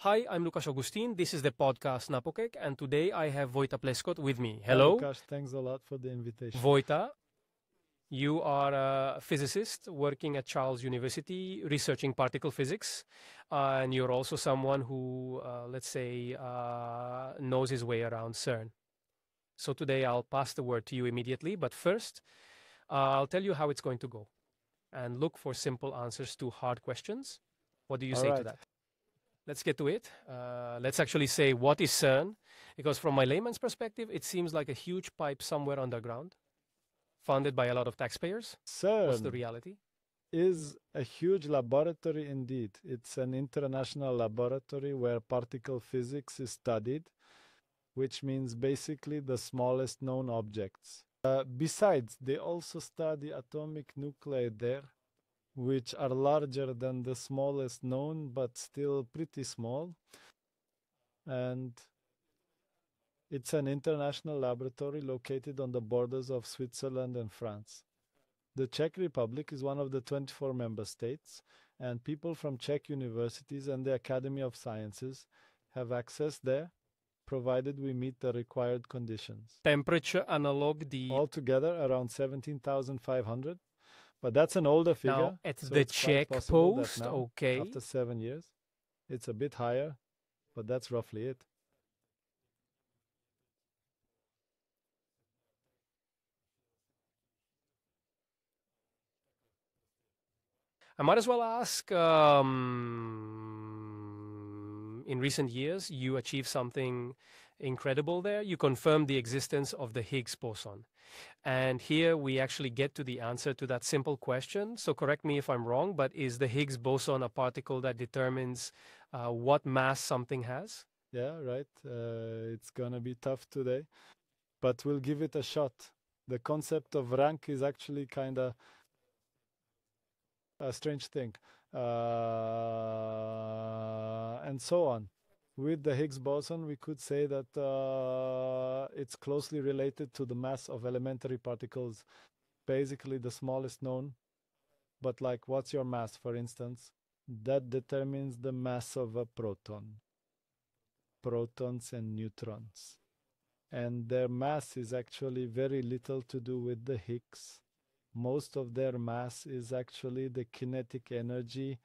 Hi, I'm Lucas Augustin. This is the podcast na Pokec, and today I have Vojta Pleskot with me. Hi, Hello. Lucas, thanks a lot for the invitation. Vojta, you are a physicist working at Charles University, researching particle physics, and you're also someone who, let's say, knows his way around CERN. So today I'll pass the word to you immediately, but first, I'll tell you how it's going to go, and look for simple answers to hard questions. What do you say to that? Let's get to it. Let's actually say, what is CERN? Because from my layman's perspective, it seems like a huge pipe somewhere underground, funded by a lot of taxpayers. CERN What's the reality? Is a huge laboratory indeed. It's an international laboratory where particle physics is studied, which means basically the smallest known objects. Besides, they also study atomic nuclei there, which are larger than the smallest known, but still pretty small. And it's an international laboratory located on the borders of Switzerland and France. The Czech Republic is one of the 24 member states, and people from Czech universities and the Academy of Sciences have access there, provided we meet the required conditions. Temperature analog, altogether around 17,500. But that's an older figure. Now, at the Czech post, now, okay. After 7 years, it's a bit higher, but that's roughly it. I might as well ask, in recent years, you achieved something incredible there. You confirmed the existence of the Higgs boson. And here we actually get to the answer to that simple question. So correct me if I'm wrong, but is the Higgs boson a particle that determines what mass something has? Yeah, right. It's going to be tough today, but we'll give it a shot. The concept of rank is actually kind of a strange thing. And so on. With the Higgs boson, we could say that it's closely related to the mass of elementary particles, basically the smallest known. But like, what's your mass, for instance? That determines the mass of a proton. Protons and neutrons. And their mass is actually very little to do with the Higgs. Most of their mass is actually the kinetic energy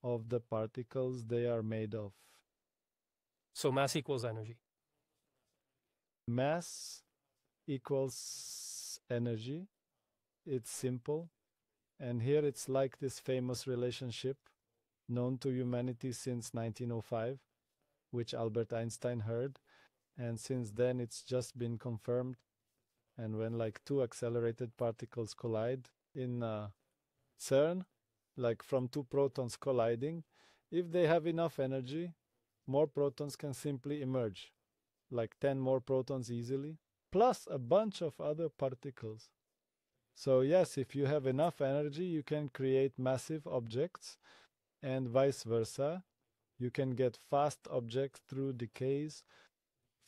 of the particles they are made of. So mass equals energy. Mass equals energy. It's simple. And here it's like this famous relationship known to humanity since 1905, which Albert Einstein heard. And since then, it's just been confirmed. And when like two accelerated particles collide in CERN, like from two protons colliding, if they have enough energy, more protons can simply emerge, like 10 more protons easily, plus a bunch of other particles. So yes, if you have enough energy, you can create massive objects, and vice versa. You can get fast objects through decays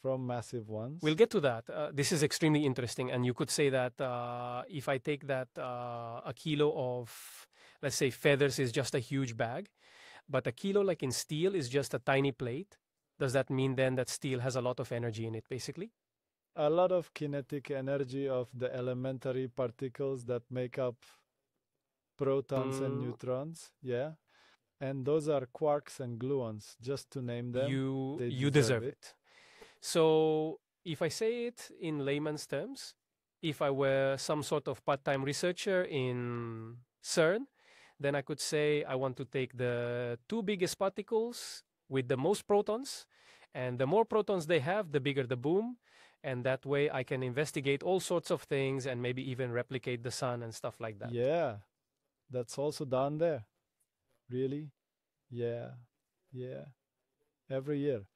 from massive ones. We'll get to that. This is extremely interesting. And you could say that if I take that a kilo of, let's say, feathers is just a huge bag, but a kilo like in steel is just a tiny plate, does that mean then that steel has a lot of energy in it, basically? A lot of kinetic energy of the elementary particles that make up protons and neutrons, yeah. And those are quarks and gluons, just to name them. You deserve it. So if I say it in layman's terms, if I were some sort of part-time researcher in CERN, then I could say I want to take the two biggest particles with the most protons, and the more protons they have, the bigger the boom, and that way I can investigate all sorts of things and maybe even replicate the sun and stuff like that. Yeah, that's also done there. Really? Yeah. Every year,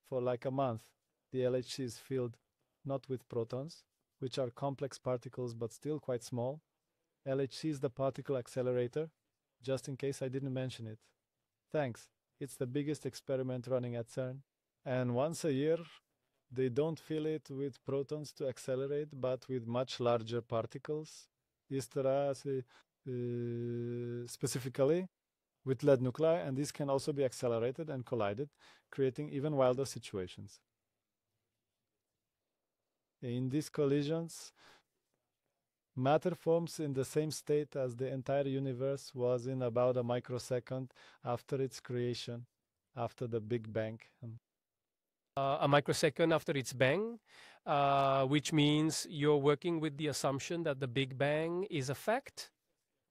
for like a month, the LHC is filled not with protons, which are complex particles but still quite small. LHC is the particle accelerator, just in case I didn't mention it. Thanks. It's the biggest experiment running at CERN. And once a year, they don't fill it with protons to accelerate, but with much larger particles. Specifically, with lead nuclei, and these can also be accelerated and collided, creating even wilder situations. In these collisions, matter forms in the same state as the entire universe was in about a microsecond after its creation, after the Big Bang. A microsecond after its bang, which means you're working with the assumption that the Big Bang is a fact.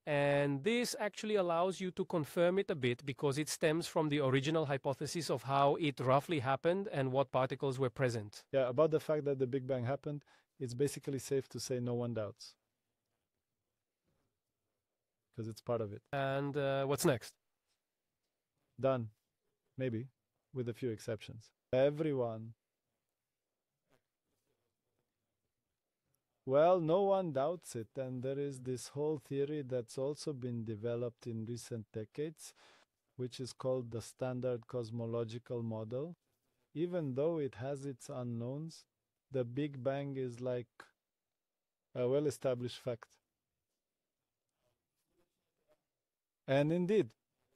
And this actually allows you to confirm it a bit because it stems from the original hypothesis of how it roughly happened and what particles were present. Yeah, about the fact that the Big Bang happened, it's basically safe to say no one doubts, because it's part of it. And what's next? Done. Maybe, with a few exceptions. Everyone. Well, no one doubts it, and there is this whole theory that's also been developed in recent decades, which is called the standard cosmological model. Even though it has its unknowns, the Big Bang is like a well-established fact. And indeed,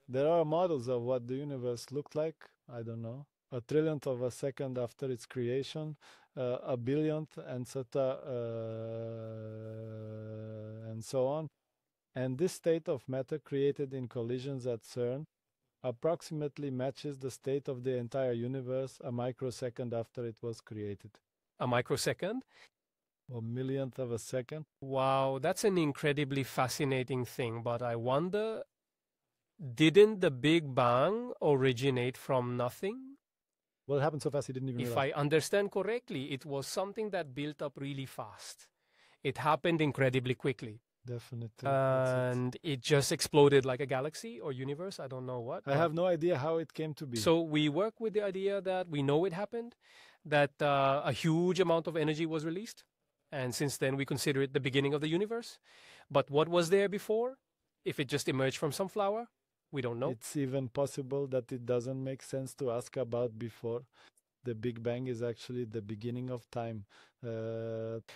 there are models of what the universe looked like, I don't know, a trillionth of a second after its creation, a billionth, and and so on. And this state of matter created in collisions at CERN approximately matches the state of the entire universe a microsecond after it was created. A microsecond? Or millionth of a second. Wow, that's an incredibly fascinating thing, but I wonder, didn't the Big Bang originate from nothing? Well, it happened so fast he didn't even If realize. I understand correctly, it was something that built up really fast. It happened incredibly quickly. Definitely. And it just exploded like a galaxy or universe. I don't know what. I have no idea how it came to be. So we work with the idea that we know it happened, that a huge amount of energy was released. And since then, we consider it the beginning of the universe. But what was there before? If it just emerged from some flower, we don't know. It's even possible that it doesn't make sense to ask about before. The Big Bang is actually the beginning of time.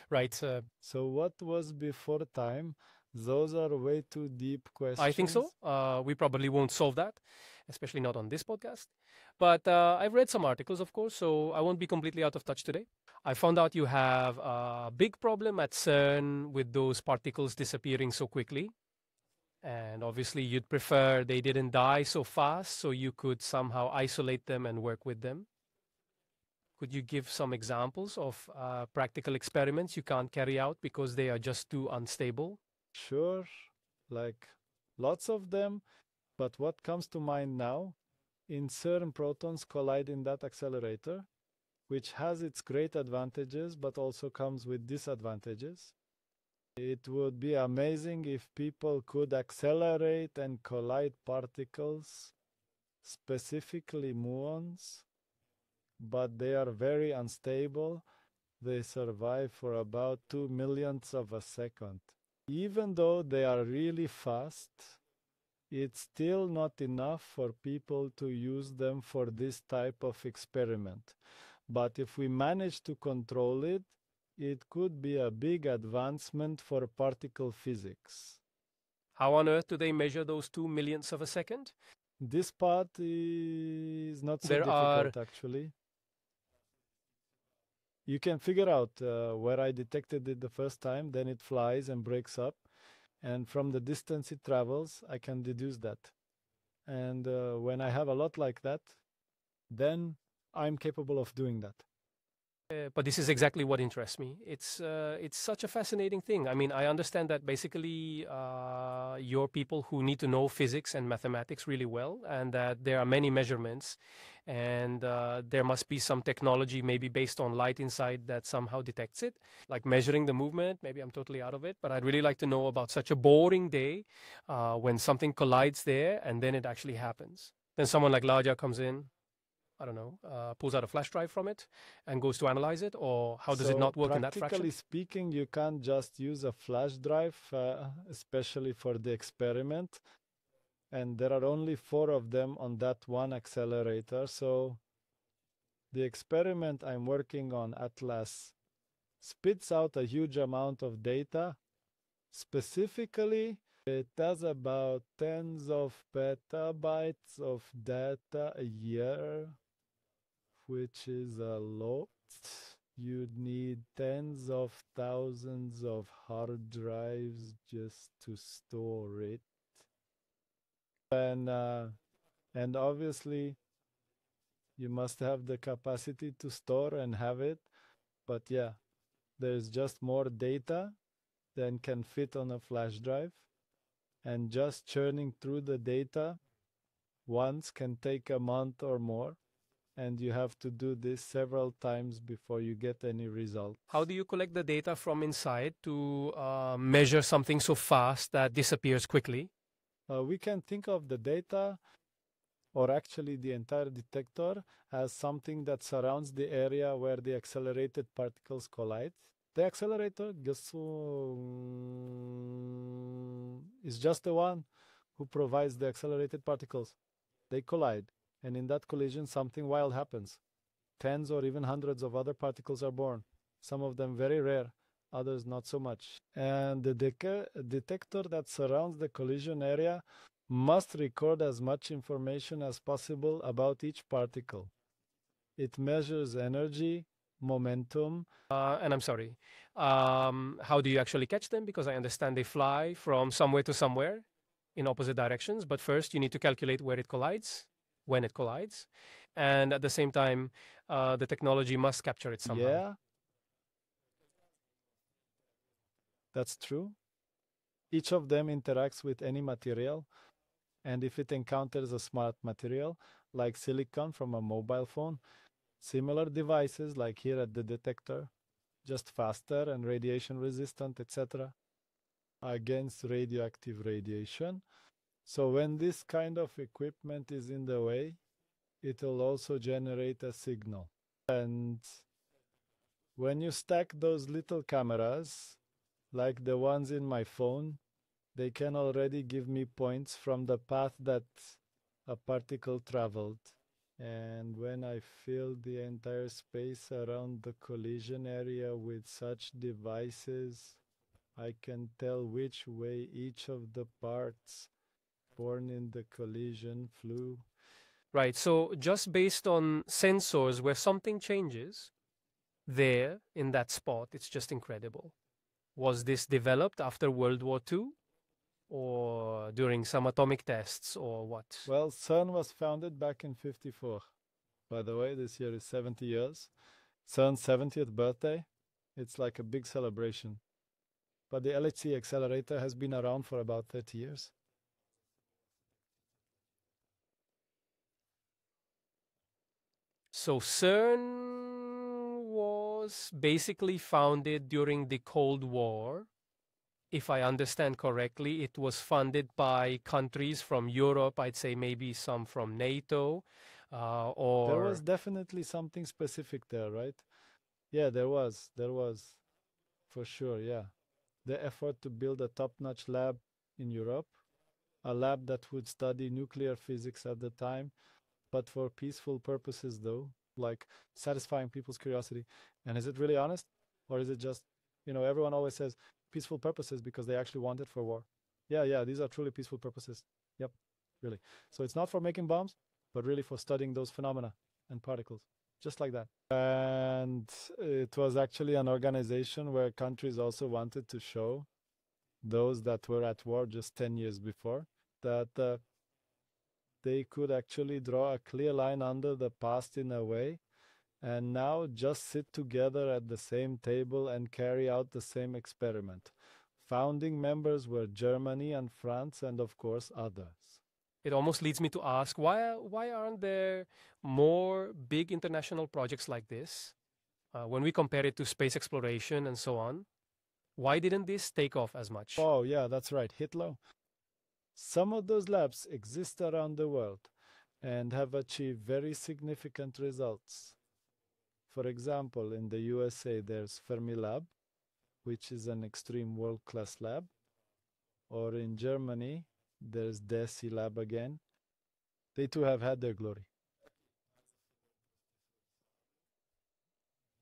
Right. So what was before time? Those are way too deep questions. I think so. We probably won't solve that, especially not on this podcast. But I've read some articles, of course, so I won't be completely out of touch today. I found out you have a big problem at CERN with those particles disappearing so quickly. And obviously, you'd prefer they didn't die so fast so you could somehow isolate them and work with them. Could you give some examples of practical experiments you can't carry out because they are just too unstable? Sure, like lots of them. But what comes to mind now? In CERN, protons collide in that accelerator, which has its great advantages, but also comes with disadvantages. It would be amazing if people could accelerate and collide particles, specifically muons, but they are very unstable. They survive for about 2 millionths of a second. Even though they are really fast, it's still not enough for people to use them for this type of experiment. But if we manage to control it, it could be a big advancement for particle physics. How on earth do they measure those 2 millionths of a second? This part is not so There difficult, actually. You can figure out where I detected it the first time, then it flies and breaks up. And from the distance it travels, I can deduce that. And when I have a lot like that, then I'm capable of doing that. But this is exactly what interests me. It's such a fascinating thing. I mean, I understand that basically you're people who need to know physics and mathematics really well, and that there are many measurements, and there must be some technology maybe based on light inside that somehow detects it, like measuring the movement. Maybe I'm totally out of it, but I'd really like to know about such a boring day when something collides there and then it actually happens. Then someone like Laja comes in, I don't know, pulls out a flash drive from it and goes to analyze it, or how does it not work in that fraction? Practically speaking, you can't just use a flash drive, especially for the experiment. And there are only 4 of them on that one accelerator. So the experiment I'm working on, Atlas, spits out a huge amount of data, specifically It does about tens of petabytes of data a year, which is a lot. You'd need tens of thousands of hard drives just to store it. And obviously, you must have the capacity to store and have it. But yeah, there's just more data than can fit on a flash drive. And just churning through the data once can take a month or more. And you have to do this several times before you get any result. How do you collect the data from inside to measure something so fast that disappears quickly? We can think of the data, or actually the entire detector, as something that surrounds the area where the accelerated particles collide. The accelerator is just the one who provides the accelerated particles. They collide, and in that collision, something wild happens. Tens or even hundreds of other particles are born, some of them very rare, others not so much. And the detector that surrounds the collision area must record as much information as possible about each particle. It measures energy, momentum. And I'm sorry, how do you actually catch them? Because I understand they fly from somewhere to somewhere in opposite directions. But first, you need to calculate where it collides, when it collides. And at the same time, the technology must capture it somehow. Yeah, that's true. Each of them interacts with any material. And if it encounters a smart material, like silicon from a mobile phone, similar devices like here at the detector, just faster and radiation resistant, etc., against radioactive radiation. So when this kind of equipment is in the way, it will also generate a signal. And when you stack those little cameras, like the ones in my phone, they can already give me points from the path that a particle traveled. And when I fill the entire space around the collision area with such devices, I can tell which way each of the parts born in the collision flew. Right. So just based on sensors where something changes there in that spot, it's just incredible. Was this developed after World War II or during some atomic tests or what? Well, CERN was founded back in 54. By the way, this year is 70 years. CERN's 70th birthday. It's like a big celebration. But the LHC accelerator has been around for about 30 years. So CERN was basically founded during the Cold War. If I understand correctly, it was funded by countries from Europe, I'd say maybe some from NATO, or... There was definitely something specific there, right? Yeah, there was, for sure, yeah. The effort to build a top-notch lab in Europe, a lab that would study nuclear physics at the time, but for peaceful purposes though, like satisfying people's curiosity. And is it really honest? Or is it just, everyone always says peaceful purposes because they actually want it for war. Yeah, these are truly peaceful purposes. Yep, really. So it's not for making bombs, but really for studying those phenomena and particles, just like that. And it was actually an organization where countries also wanted to show those that were at war just 10 years before that they could actually draw a clear line under the past in a way, and now just sit together at the same table and carry out the same experiment. Founding members were Germany and France, and of course others. It almost leads me to ask, why aren't there more big international projects like this? When we compare it to space exploration and so on, why didn't this take off as much? Oh, yeah, that's right, Hitler. Some of those labs exist around the world and have achieved very significant results. For example, in the USA, there's Fermilab, which is an extreme world-class lab. Or in Germany, there's DESI Lab again. They too have had their glory.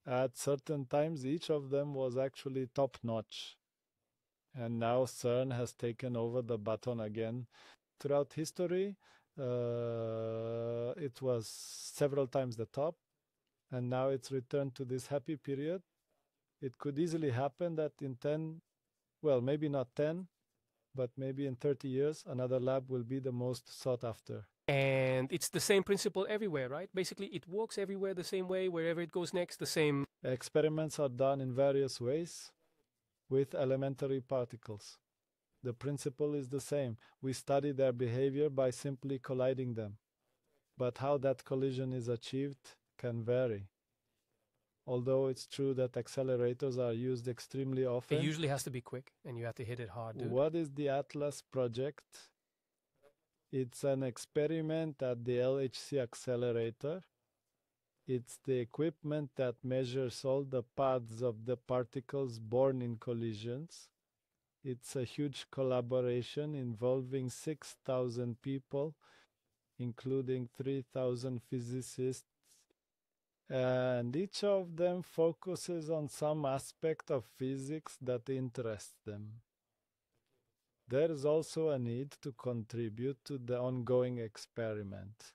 At certain times, each of them was actually top-notch. And now CERN has taken over the baton again. Throughout history, it was several times the top, and now it's returned to this happy period. It could easily happen that in 10, well, maybe not 10, but maybe in 30 years, another lab will be the most sought after. And it's the same principle everywhere, right? Basically, it works everywhere the same way, wherever it goes next, the same. Experiments are done in various ways with elementary particles. The principle is the same. We study their behavior by simply colliding them. But how that collision is achieved can vary. Although it's true that accelerators are used extremely often. It usually has to be quick, and you have to hit it hard, dude. What is the Atlas project? It's an experiment at the LHC accelerator. It's the equipment that measures all the paths of the particles born in collisions. It's a huge collaboration involving 6,000 people, including 3,000 physicists, and each of them focuses on some aspect of physics that interests them. There is also a need to contribute to the ongoing experiment.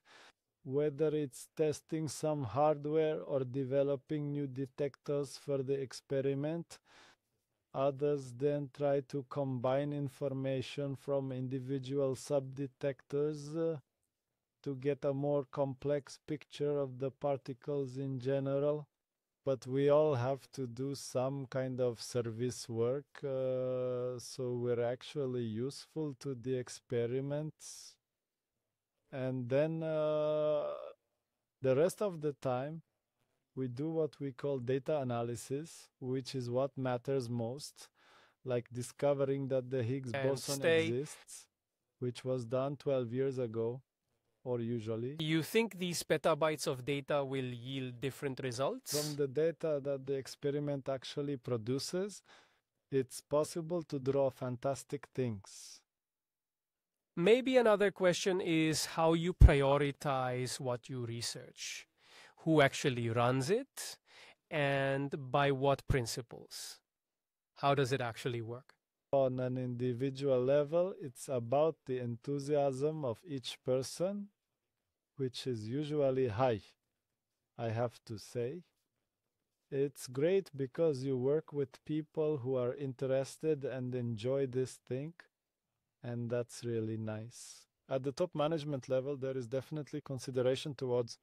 Whether it's testing some hardware or developing new detectors for the experiment, others then try to combine information from individual subdetectors to get a more complex picture of the particles in general. But we all have to do some kind of service work, so we're actually useful to the experiments. And then the rest of the time, we do what we call data analysis, which is what matters most, like discovering that the Higgs boson exists, which was done 12 years ago, or usually. You think these petabytes of data will yield different results? From the data that the experiment actually produces, it's possible to draw fantastic things. Maybe another question is how you prioritize what you research. Who actually runs it, and by what principles? How does it actually work? On an individual level, it's about the enthusiasm of each person, which is usually high, I have to say. It's great because you work with people who are interested and enjoy this thing, and that's really nice. At the top management level, there is definitely consideration towards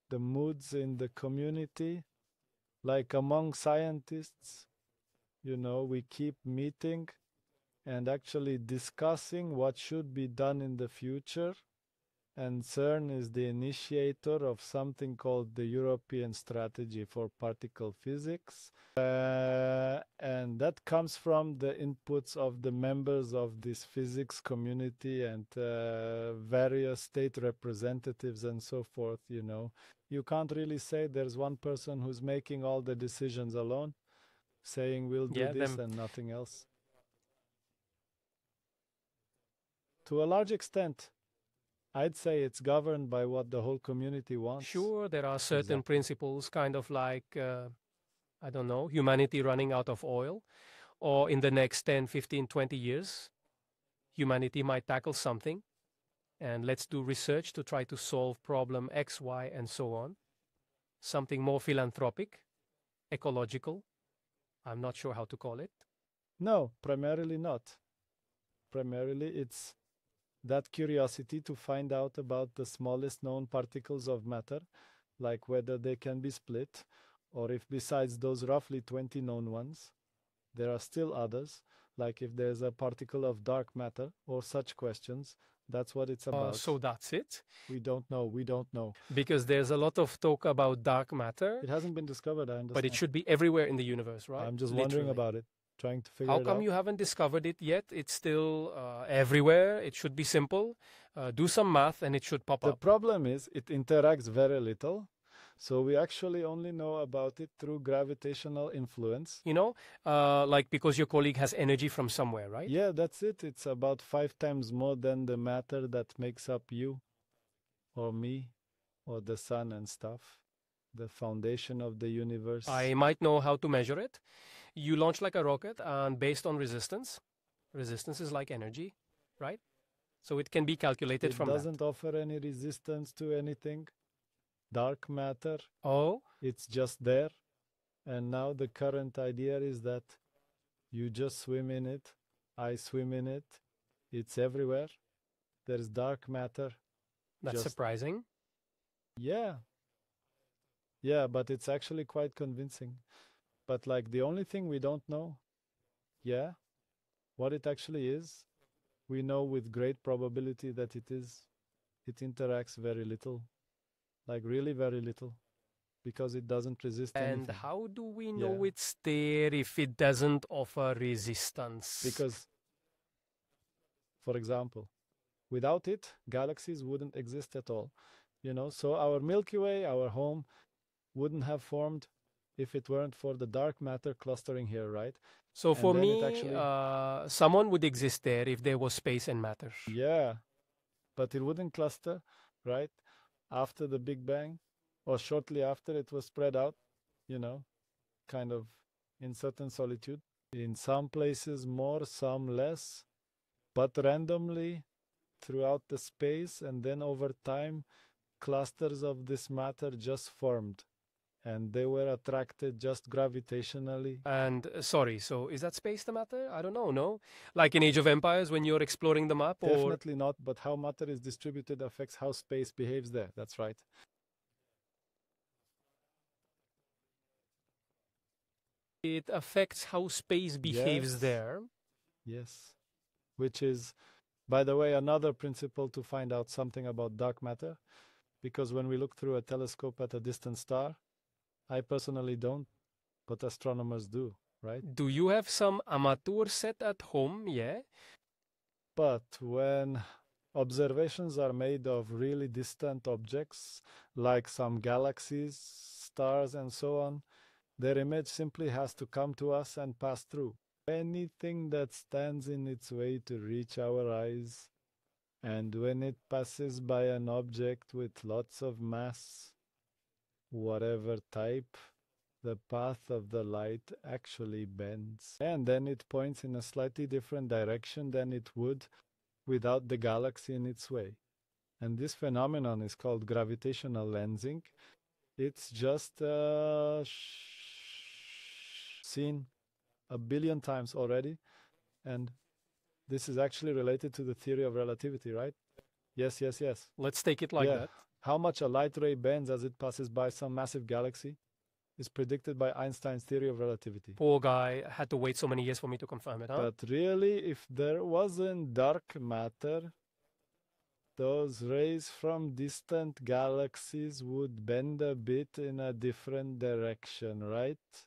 the moods in the community. Like among scientists, we keep meeting and actually discussing what should be done in the future. And CERN is the initiator of something called the European Strategy for Particle Physics. And that comes from the inputs of the members of this physics community and various state representatives and so forth, You can't really say there's one person who's making all the decisions alone, saying we'll do this and nothing else. To a large extent, I'd say it's governed by what the whole community wants. Sure, there are certain principles, kind of like, I don't know, humanity running out of oil, or in the next 10, 15, 20 years, humanity might tackle something, and let's do research to try to solve problem X, Y, and so on. Something more philanthropic, ecological. I'm not sure how to call it. No, primarily not. Primarily it's that curiosity to find out about the smallest known particles of matter, like whether they can be split, or if besides those roughly 20 known ones, there are still others, like if there's a particle of dark matter, or such questions. That's what it's about. So that's it? We don't know. Because there's a lot of talk about dark matter. It hasn't been discovered, I understand. But it should be everywhere in the universe, right? I'm just wondering about it. Trying to figure it out. How come you haven't discovered it yet? It's still everywhere. It should be simple. Do some math and it should pop up. The problem is it interacts very little. So we actually only know about it through gravitational influence. Like because your colleague has energy from somewhere, right? Yeah, that's it. It's about 5 times more than the matter that makes up you or me or the sun and stuff. the foundation of the universe. I might know how to measure it. You launch like a rocket, and based on resistance is like energy, right? So it can be calculated from that. It doesn't offer any resistance to anything. Dark matter, Oh, it's just there. And now the current idea is that you just swim in it. I swim in it. It's everywhere. There's dark matter. that's surprising. Yeah. Yeah, but it's actually quite convincing. But like the only thing we don't know, what it actually is, we know with great probability that it interacts very little, like really very little, because it doesn't resist anything. And how do we know it's there if it doesn't offer resistance? Because, for example, without it, galaxies wouldn't exist at all. So our Milky Way, our home, wouldn't have formed if it weren't for the dark matter clustering here, right? So for me, someone would exist there if there was space and matter. Yeah, but it wouldn't cluster, right? After the Big Bang, or shortly after, it was spread out, kind of in certain solitude. In some places more, some less, but randomly throughout the space, and then over time, clusters of this matter just formed. And they were attracted just gravitationally. And sorry, so is that space the matter? I don't know, no? Like in Age of Empires when you're exploring the map? Definitely not, but how matter is distributed affects how space behaves there. That's right. It affects how space behaves there. Yes. Which is, by the way, another principle to find out something about dark matter. Because when we look through a telescope at a distant star, I personally don't, but astronomers do, right? Do you have some amateur set at home? Yeah. But when observations are made of really distant objects, like some galaxies, stars, and so on, their image simply has to come to us and pass through. Anything that stands in its way to reach our eyes, and when it passes by an object with lots of mass, whatever type, the path of the light actually bends. And then it points in a slightly different direction than it would without the galaxy in its way. And this phenomenon is called gravitational lensing. It's just seen a billion times already. And this is actually related to the theory of relativity, right? Yes. Let's take it like that. How much a light ray bends as it passes by some massive galaxy is predicted by Einstein's theory of relativity. Poor guy had to wait so many years for me to confirm it, huh? But really, if there wasn't dark matter, those rays from distant galaxies would bend a bit in a different direction, right?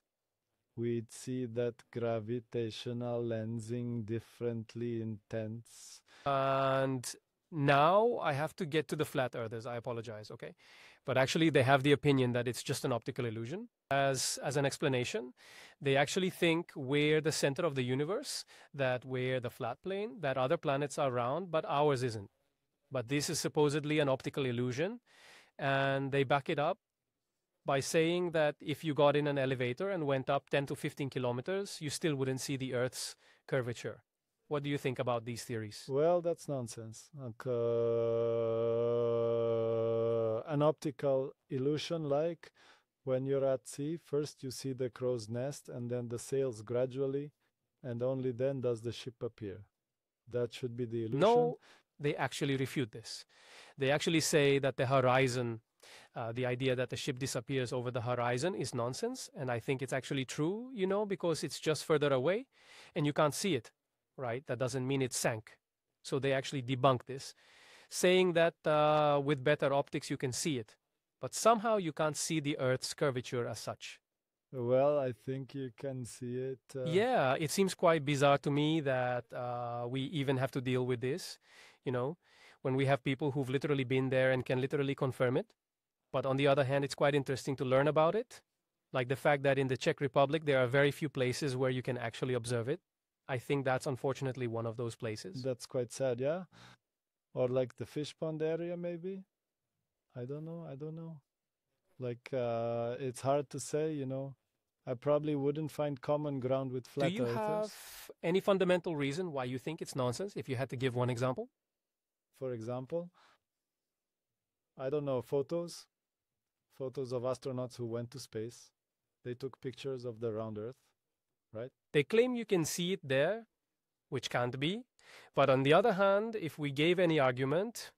We'd see that gravitational lensing differently intense. And now I have to get to the flat earthers. I apologize, okay? But actually they have the opinion that it's just an optical illusion. As an explanation, they actually think we're the center of the universe, that we're the flat plane, that other planets are round, but ours isn't. But this is supposedly an optical illusion, and they back it up by saying that if you got in an elevator and went up 10 to 15 kilometers, you still wouldn't see the Earth's curvature. What do you think about these theories? Well, that's nonsense. An optical illusion, like when you're at sea, first you see the crow's nest and then the sails gradually, and only then does the ship appear. That should be the illusion. No, they actually refute this. They actually say that the horizon, the idea that the ship disappears over the horizon is nonsense. And I think it's actually true, because it's just further away and you can't see it. Right? That doesn't mean it sank. So they actually debunk this, saying that with better optics you can see it, but somehow you can't see the Earth's curvature as such. Well, I think you can see it. Yeah, it seems quite bizarre to me that we even have to deal with this, when we have people who've literally been there and can literally confirm it. But on the other hand, it's quite interesting to learn about it. Like the fact that in the Czech Republic, there are very few places where you can actually observe it. I think that's unfortunately one of those places. That's quite sad, yeah? Or like the fish pond area, maybe? I don't know. Like, it's hard to say, you know. I probably wouldn't find common ground with Do flat you have earthers. any fundamental reason why you think it's nonsense, if you had to give one example? For example, I don't know, photos of astronauts who went to space. They took pictures of the round Earth, right? They claim you can see it there, which can't be. But on the other hand, if we gave any argument,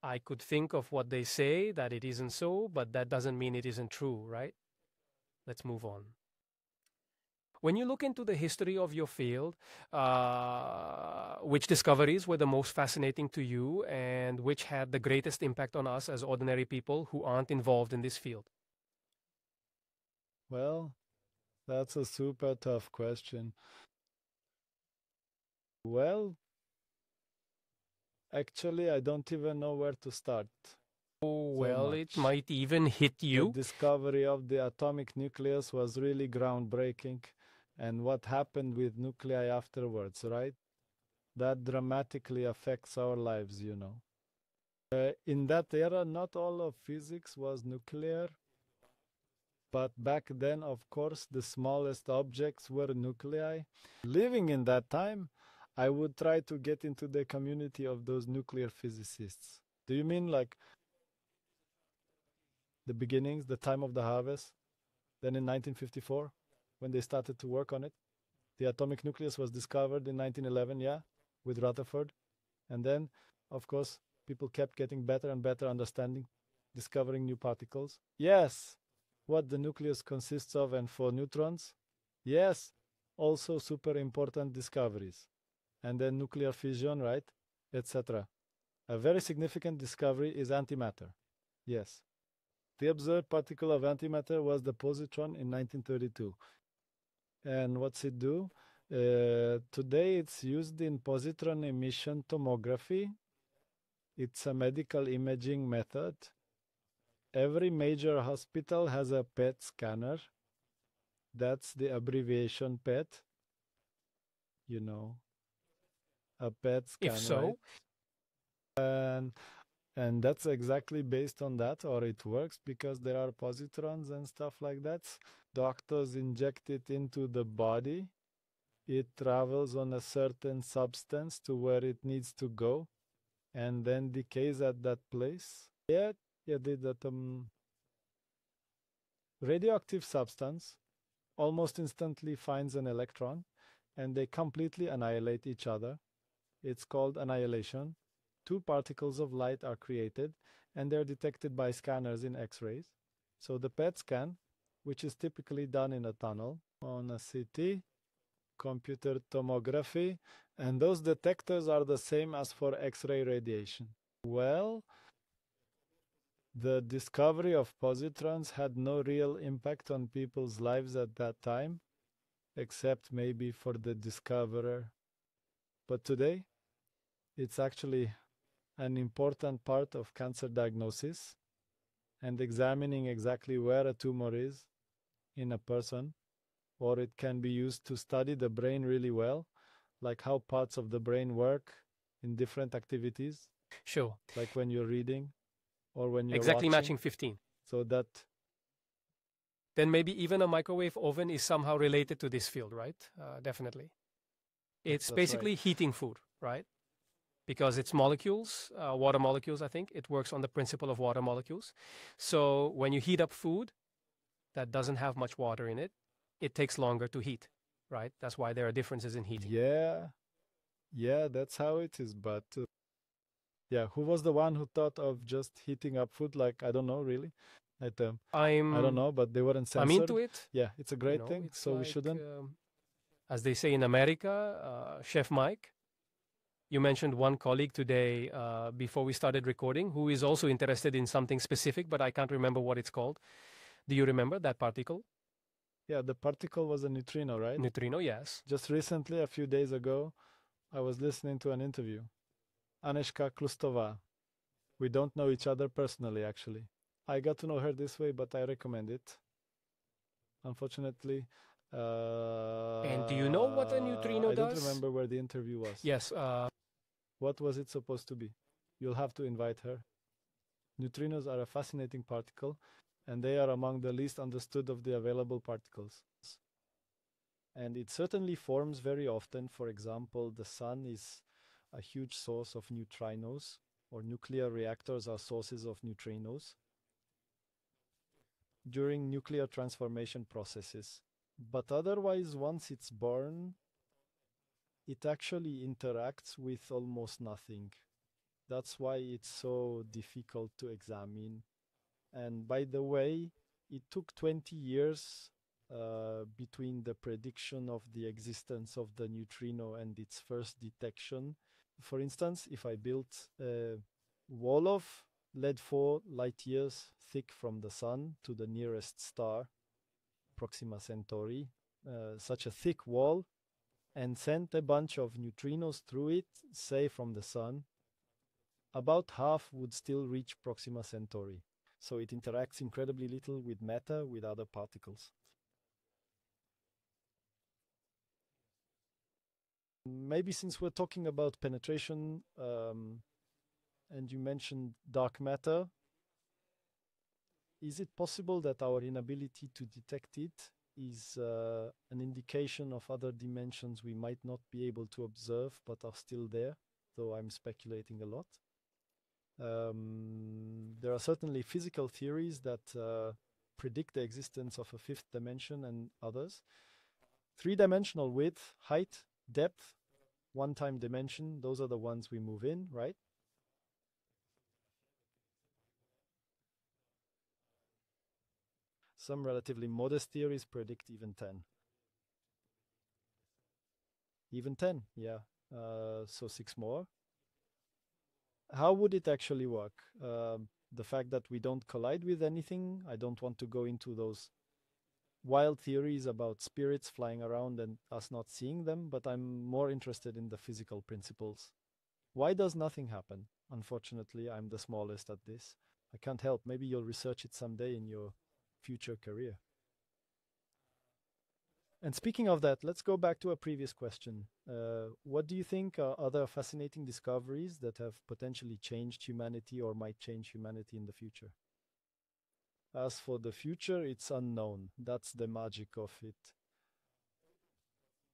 I could think of what they say that it isn't so, but that doesn't mean it isn't true, right? Let's move on. When you look into the history of your field, which discoveries were the most fascinating to you and which had the greatest impact on us as ordinary people who aren't involved in this field? Well, that's a super tough question. Well, actually, I don't even know where to start. Oh, So well, it much. might even hit The you. discovery of the atomic nucleus was really groundbreaking, and what happened with nuclei afterwards, right? That dramatically affects our lives, you know. In that era, not all of physics was nuclear, but back then, of course, the smallest objects were nuclei. Living in that time, I would try to get into the community of those nuclear physicists. Do you mean like the beginnings, the time of the harvest? Then in 1954, when they started to work on it, the atomic nucleus was discovered in 1911, yeah, with Rutherford. And then, of course, people kept getting better and better understanding, discovering new particles. Yes, what the nucleus consists of, and for neutrons. Yes, also super important discoveries. And then nuclear fission, right, etc. A very significant discovery is antimatter. Yes. The observed particle of antimatter was the positron in 1932. And what's it do? Today it's used in positron emission tomography. It's a medical imaging method. Every major hospital has a PET scanner. That's the abbreviation PET. You know, a PET scan, If so, right? And that's exactly based on that, or it works because there are positrons and stuff like that. Doctors inject it into the body. It travels on a certain substance to where it needs to go and then decays at that place. Yeah, that radioactive substance almost instantly finds an electron and they completely annihilate each other. It's called annihilation. Two particles of light are created and they're detected by scanners in X-rays. So the PET scan, which is typically done in a tunnel on a CT, computer tomography, and those detectors are the same as for X-ray radiation. Well, the discovery of positrons had no real impact on people's lives at that time, except maybe for the discoverer. But today, it's actually an important part of cancer diagnosis and examining exactly where a tumor is in a person, or it can be used to study the brain really well, like how parts of the brain work in different activities, sure. like when you're reading or when you're Exactly watching. matching 15. So that, Then maybe even a microwave oven is somehow related to this field, right? Definitely. It's that's basically right. heating food, right? Because it's molecules, water molecules, I think. It works on the principle of water molecules. So when you heat up food that doesn't have much water in it, it takes longer to heat, right? That's why there are differences in heating. Yeah, that's how it is. But yeah, who was the one who thought of just heating up food? Like, I don't know, really. I don't know, but they weren't I'm censored. into it. Yeah, it's a great thing. It's So we like, shouldn't. as they say in America, Chef Mike. You mentioned one colleague today before we started recording who is also interested in something specific, but I can't remember what it's called. Do you remember that particle? Yeah, the particle was a neutrino, right? Neutrino, yes. Just recently, a few days ago, I was listening to an interview. Anishka Klustova. We don't know each other personally, actually. I got to know her this way, but I recommend it. Unfortunately, And do you know what a neutrino I don't does? remember where the interview was. Yes. What was it supposed to be? You'll have to invite her. Neutrinos are a fascinating particle, and they are among the least understood of the available particles. And it certainly forms very often. For example, the sun is a huge source of neutrinos, or nuclear reactors are sources of neutrinos during nuclear transformation processes. But otherwise, once it's born, it actually interacts with almost nothing. That's why it's so difficult to examine. And by the way, it took 20 years between the prediction of the existence of the neutrino and its first detection. For instance, if I built a wall of lead 4 light years thick from the sun to the nearest star, Proxima Centauri, such a thick wall, and sent a bunch of neutrinos through it, say from the sun, about half would still reach Proxima Centauri. So it interacts incredibly little with matter, with other particles. Maybe since we're talking about penetration, and you mentioned dark matter, is it possible that our inability to detect it is an indication of other dimensions we might not be able to observe but are still there, though I'm speculating a lot? There are certainly physical theories that predict the existence of a fifth dimension and others. Three-dimensional width, height, depth, one-time dimension, those are the ones we move in, right? Some relatively modest theories predict even 10. Even 10, yeah. So 6 more. How would it actually work? The fact that we don't collide with anything, I don't want to go into those wild theories about spirits flying around and us not seeing them, but I'm more interested in the physical principles. Why does nothing happen? Unfortunately, I'm the smallest at this. I can't help. Maybe you'll research it someday in your future career. And speaking of that, let's go back to a previous question. What do you think are other fascinating discoveries that have potentially changed humanity or might change humanity in the future? As for the future, it's unknown. That's the magic of it.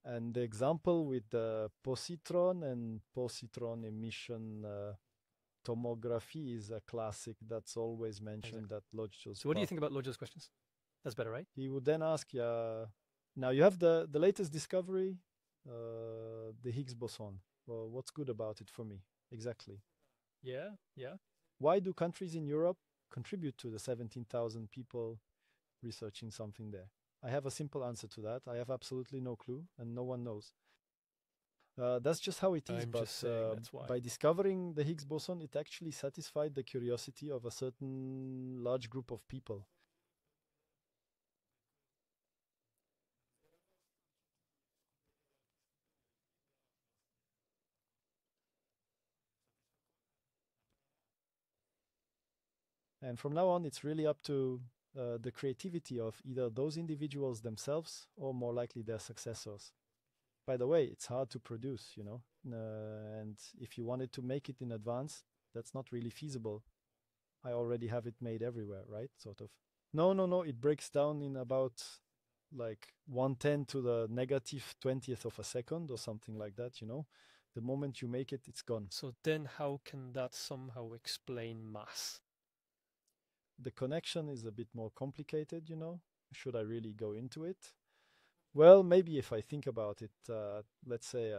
And the example with the positron and positron emission tomography is a classic that's always mentioned at Lodge's. So what do you think about Lodge's questions? That's better, right? He would then ask, now you have the latest discovery, the Higgs boson. Well, what's good about it for me? Exactly. Yeah. Why do countries in Europe contribute to the 17,000 people researching something there? I have a simple answer to that. I have absolutely no clue, and no one knows. That's just how it is. I'm but just saying that's why. By discovering the Higgs boson, it actually satisfied the curiosity of a certain large group of people. And from now on, it's really up to the creativity of either those individuals themselves or more likely their successors. By the way, it's hard to produce, and if you wanted to make it in advance, that's not really feasible. I already have it made everywhere, right? Sort of. No, it breaks down in about like 1/10 to the negative 20th of a second or something like that, The moment you make it, it's gone. So then how can that somehow explain mass? The connection is a bit more complicated, Should I really go into it? Well, maybe if I think about it, let's say,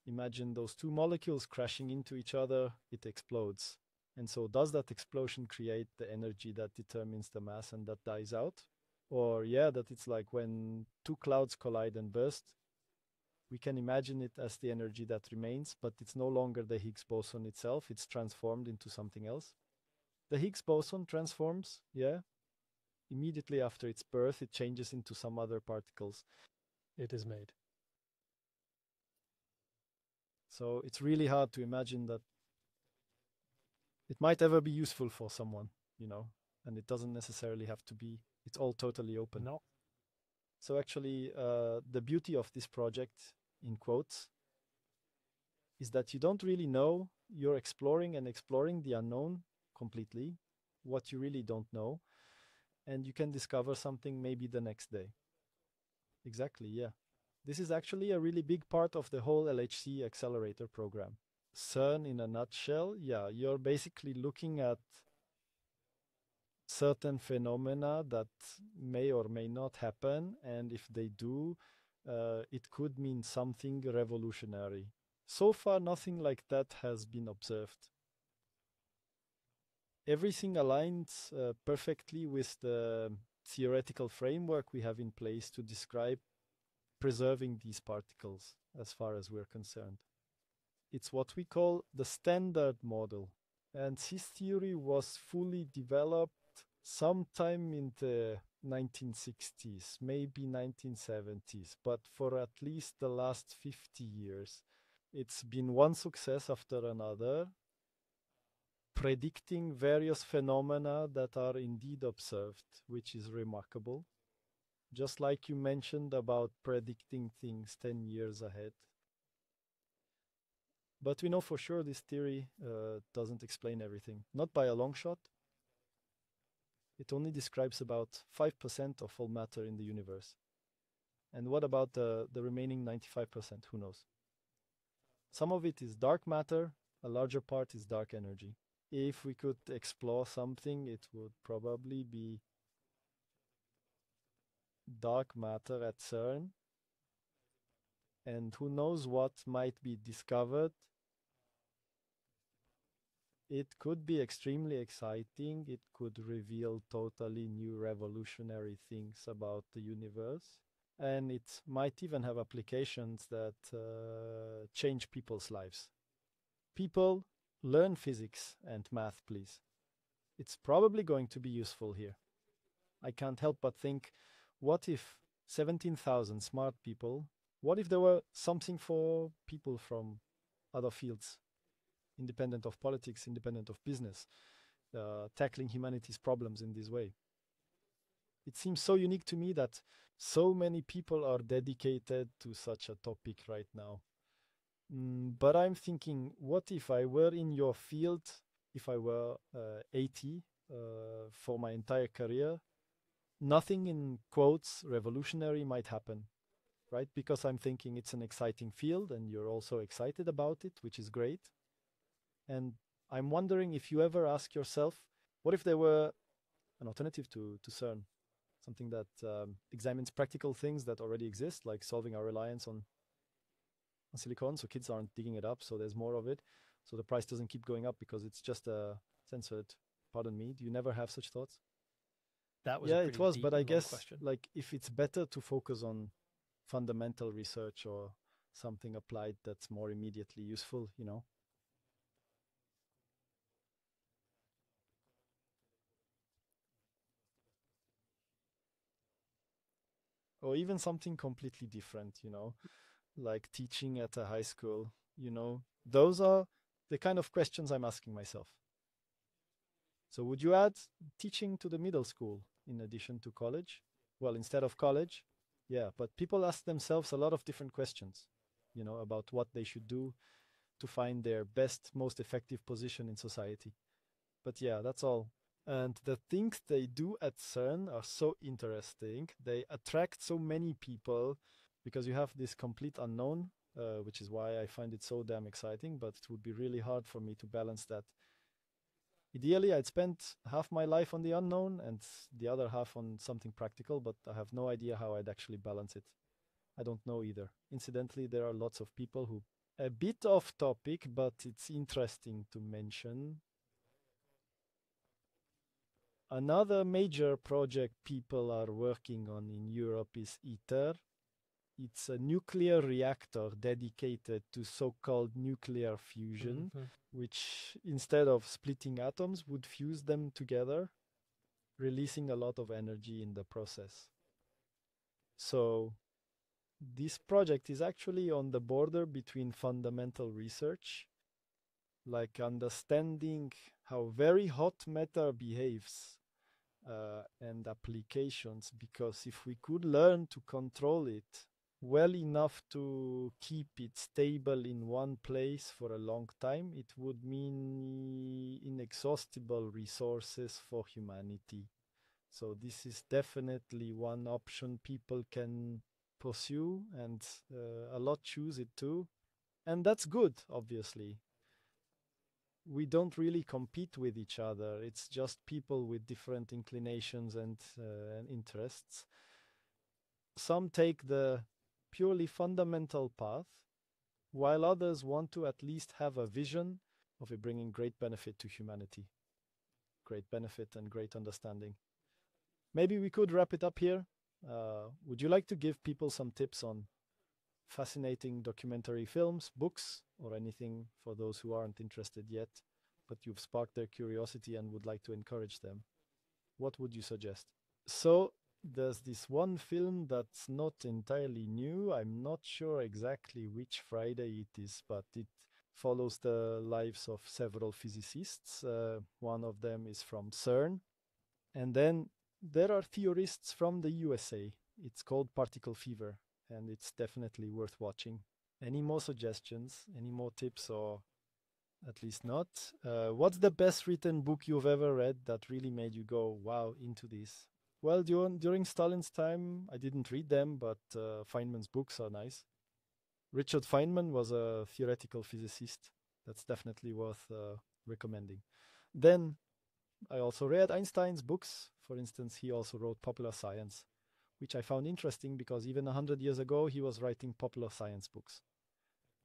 imagine those two molecules crashing into each other, it explodes. And so does that explosion create the energy that determines the mass and that dies out? Or that it's like when two clouds collide and burst, we can imagine it as the energy that remains, but it's no longer the Higgs boson itself, it's transformed into something else. The Higgs boson transforms, immediately after its birth, it changes into some other particles. It is made. So it's really hard to imagine that it might ever be useful for someone, and it doesn't necessarily have to be, it's all totally open. No. So actually, the beauty of this project, in quotes, is that you don't really know, you're exploring the unknown completely, what you really don't know, and you can discover something maybe the next day. Exactly, yeah. This is actually a really big part of the whole LHC accelerator program. CERN in a nutshell, yeah, you're basically looking at certain phenomena that may or may not happen, and if they do, it could mean something revolutionary. So far, nothing like that has been observed. Everything aligns perfectly with the theoretical framework we have in place to describe preserving these particles as far as we're concerned. It's what we call the standard model. And this theory was fully developed sometime in the 1960s, maybe 1970s, but for at least the last 50 years. It's been one success after another, predicting various phenomena that are indeed observed, which is remarkable. Just like you mentioned about predicting things 10 years ahead. But we know for sure this theory doesn't explain everything. Not by a long shot. It only describes about 5% of all matter in the universe. And what about the remaining 95%? Who knows? Some of it is dark matter, a larger part is dark energy. If we could explore something, it would probably be dark matter at CERN. And who knows what might be discovered. It could be extremely exciting. It could reveal totally new revolutionary things about the universe. And it might even have applications that change people's lives. People, learn physics and math, please. It's probably going to be useful here. I can't help but think, what if 17,000 smart people, what if there were something for people from other fields? Independent of politics, independent of business, tackling humanity's problems in this way. It seems so unique to me that so many people are dedicated to such a topic right now. But I'm thinking, what if I were in your field, if I were 80 for my entire career? Nothing in quotes revolutionary might happen, right? Because I'm thinking it's an exciting field and you're also excited about it, which is great. And I'm wondering if you ever ask yourself, what if there were an alternative to CERN? Something that examines practical things that already exist, like solving our reliance on silicon, so kids aren't digging it up, so there's more of it. So the price doesn't keep going up because it's just censored. Pardon me, do you never have such thoughts? That was yeah, a it pretty was, deep but I and long guess question. like if it's better to focus on fundamental research or something applied that's more immediately useful, you know. Or even something completely different, you know, like teaching at a high school, you know. Those are the kind of questions I'm asking myself. So would you add teaching to the middle school in addition to college? Well, instead of college, yeah, but people ask themselves a lot of different questions, you know, about what they should do to find their best, most effective position in society. But yeah, that's all. And the things they do at CERN are so interesting. They attract so many people because you have this complete unknown, which is why I find it so damn exciting. But it would be really hard for me to balance that. Ideally, I'd spend half my life on the unknown and the other half on something practical, but I have no idea how I'd actually balance it. I don't know either. Incidentally, there are lots of people who, a bit off topic, but it's interesting to mention. Another major project people are working on in Europe is ITER. It's a nuclear reactor dedicated to so-called nuclear fusion, which instead of splitting atoms would fuse them together, releasing a lot of energy in the process. So this project is actually on the border between fundamental research, like understanding how very hot matter behaves, and applications, because if we could learn to control it, well enough to keep it stable in one place for a long time, it would mean inexhaustible resources for humanity. So this is definitely one option people can pursue, and a lot choose it too. And that's good, obviously. We don't really compete with each other. It's just people with different inclinations and interests. Some take the purely fundamental path, while others want to at least have a vision of it bringing great benefit to humanity. Great benefit and great understanding. Maybe we could wrap it up here. Would you like to give people some tips on fascinating documentary films, books, or anything for those who aren't interested yet, but you've sparked their curiosity and would like to encourage them? What would you suggest? So, there's this one film that's not entirely new. I'm not sure exactly which Friday it is, but it follows the lives of several physicists. One of them is from CERN. And then there are theorists from the USA. It's called Particle Fever, and it's definitely worth watching. Any more suggestions? Any more tips, or at least not? What's the best written book you've ever read that really made you go, wow, into this? Well, during Stalin's time, I didn't read them, but Feynman's books are nice. Richard Feynman was a theoretical physicist. That's definitely worth recommending. Then I also read Einstein's books. For instance, he also wrote Popular Science, which I found interesting because even 100 years ago, he was writing popular science books.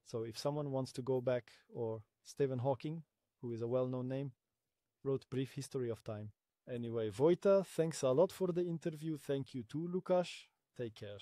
So if someone wants to go back, or Stephen Hawking, who is a well-known name, wrote Brief History of Time. Anyway, Vojta, thanks a lot for the interview. Thank you too, Lukáš. Take care.